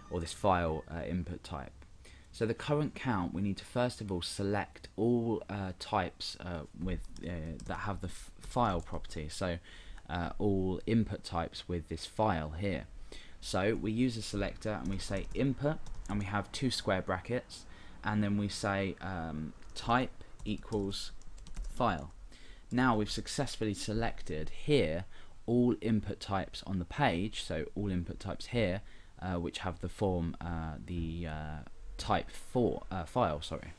or this file input type. So the current count, we need to first of all select all types that have the file property, so all input types with this file here. So we use a selector and we say input, and we have 2 square brackets, and then we say type equals file. Now we've successfully selected here all input types on the page, so all input types here which have the form type for file, sorry.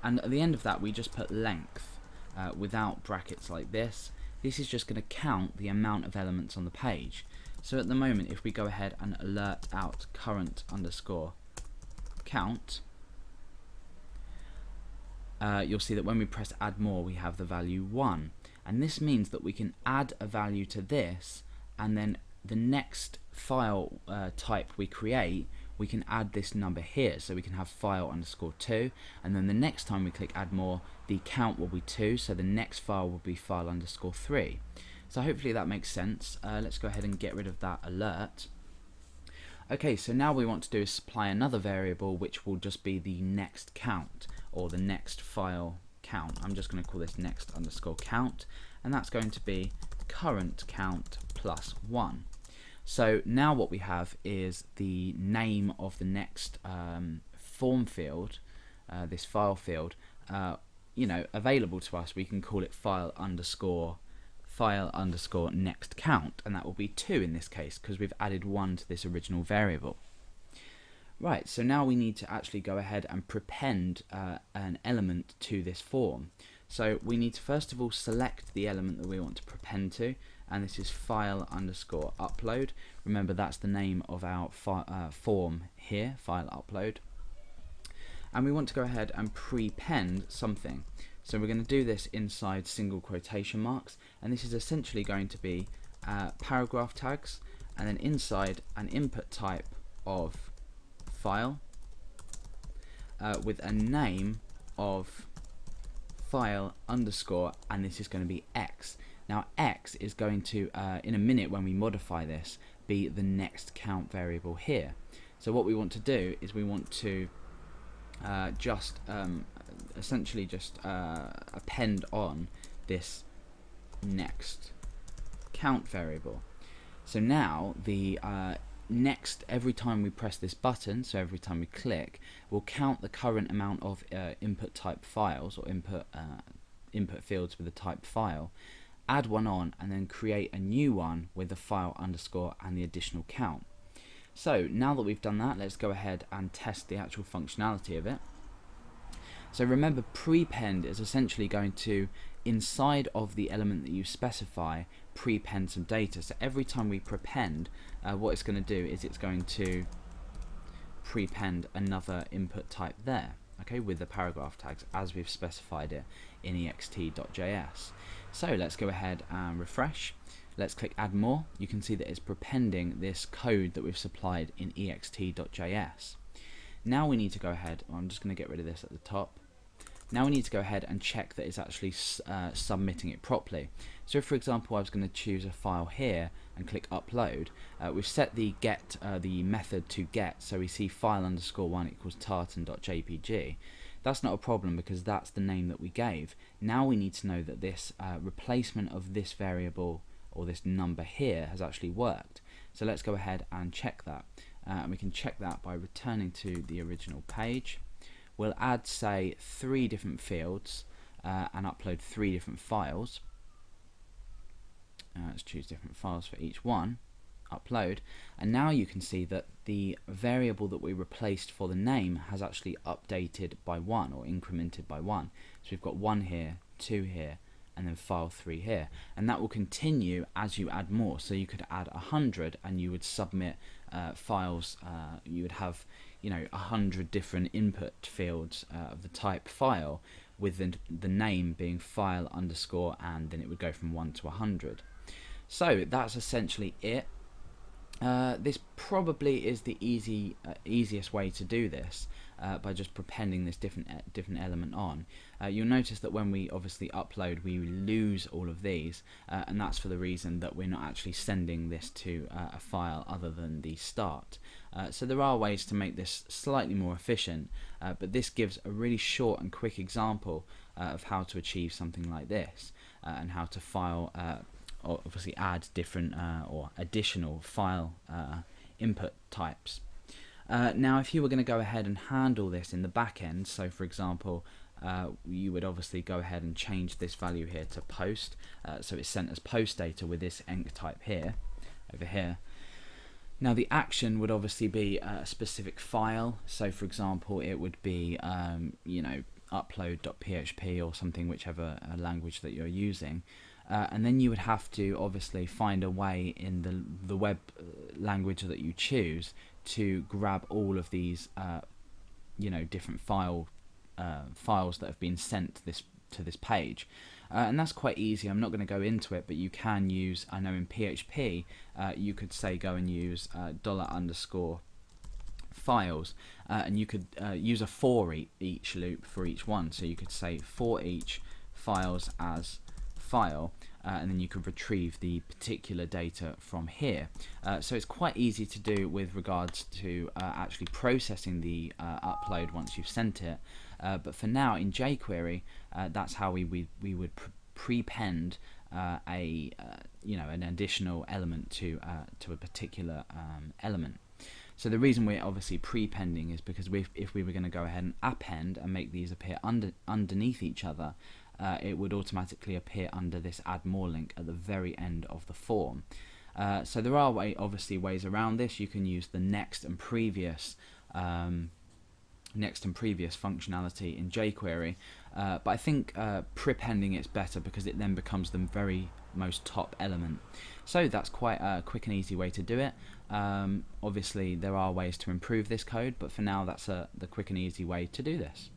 And at the end of that we just put length without brackets like this. This is just going to count the amount of elements on the page. So at the moment, if we go ahead and alert out current underscore count, you'll see that when we press add more we have the value 1, and this means that we can add a value to this, and then the next file type we create, we can add this number here, so we can have file underscore 2, and then the next time we click add more, the count will be 2, so the next file will be file underscore 3. So hopefully that makes sense. Let's go ahead and get rid of that alert. Okay, so now we want to do is supply another variable which will just be the next count, or the next file count. I'm just going to call this next underscore count, and that's going to be current count plus 1. So now what we have is the name of the next form field, this file field, available to us. We can call it file underscore next count, and that will be 2 in this case because we've added 1 to this original variable. Right, so now we need to actually go ahead and prepend an element to this form. So we need to first of all select the element that we want to prepend to, and this is file underscore upload. Remember, that's the name of our form here, file upload. And we want to go ahead and prepend something. So we're going to do this inside single quotation marks, and this is essentially going to be paragraph tags, and then inside an input type of file with a name of file underscore, and this is going to be X. Now X is going to, in a minute when we modify this, be the next count variable here. So what we want to do is we want to essentially just append on this next count variable. So now the next, every time we press this button, so every time we click, we'll count the current amount of input type files, or input fields with the type file, add 1 on, and then create a new one with the file underscore and the additional count. So now that we've done that, let's go ahead and test the actual functionality of it. So remember, prepend is essentially going to, inside of the element that you specify, prepend some data. So every time we prepend, what it's going to do is it's going to prepend another input type there, okay, with the paragraph tags as we've specified it in ext.js. So let's go ahead and refresh. Let's click add more. You can see that it's prepending this code that we've supplied in ext.js. Now we need to go ahead, I'm just going to get rid of this at the top. Now we need to go ahead and check that it's actually submitting it properly. So if, for example, I was going to choose a file here and click upload, we've set the method to get, so we see file underscore 1 equals tartan.jpg. That's not a problem because that's the name that we gave. Now we need to know that this replacement of this variable, or this number here, has actually worked. So let's go ahead and check that. And we can check that by returning to the original page. We'll add, say, 3 different fields and upload 3 different files. Let's choose different files for each one. Upload, and now you can see that the variable that we replaced for the name has actually updated by 1, or incremented by 1. So we've got 1 here, 2 here, and then file 3 here, and that will continue as you add more. So you could add 100 and you would submit files. You would have 100 different input fields of the type file, with the name being file underscore, and then it would go from 1 to 100. So that's essentially it. This probably is the easiest way to do this, by just prepending this different element on. You'll notice that when we obviously upload, we lose all of these, and that's for the reason that we're not actually sending this to a file other than the start. So there are ways to make this slightly more efficient, but this gives a really short and quick example of how to achieve something like this, and how to file, obviously add different or additional file input types. Now if you were going to go ahead and handle this in the back end, so for example you would obviously go ahead and change this value here to post, so it's sent as post data with this enc type here, over here. Now the action would obviously be a specific file, so for example it would be you know, upload.php or something, whichever language that you're using, and then you would have to obviously find a way in the web language that you choose to grab all of these you know, different files that have been sent to this page, and that's quite easy. I'm not going to go into it, but you can use, I know in PHP you could say go and use $_files, and you could use a for each loop for each one, so you could say for each files as file, and then you could retrieve the particular data from here. So it's quite easy to do with regards to actually processing the upload once you've sent it, but for now in jQuery that's how we would prepend you know, an additional element to a particular element. So the reason we're obviously prepending is because if we were going to go ahead and append and make these appear underneath each other, it would automatically appear under this add more link at the very end of the form. So there are obviously ways around this. You can use the next and previous functionality in jQuery, but I think prepending it's better because it then becomes the very most top element. So that's quite a quick and easy way to do it. Obviously there are ways to improve this code, but for now that's the quick and easy way to do this.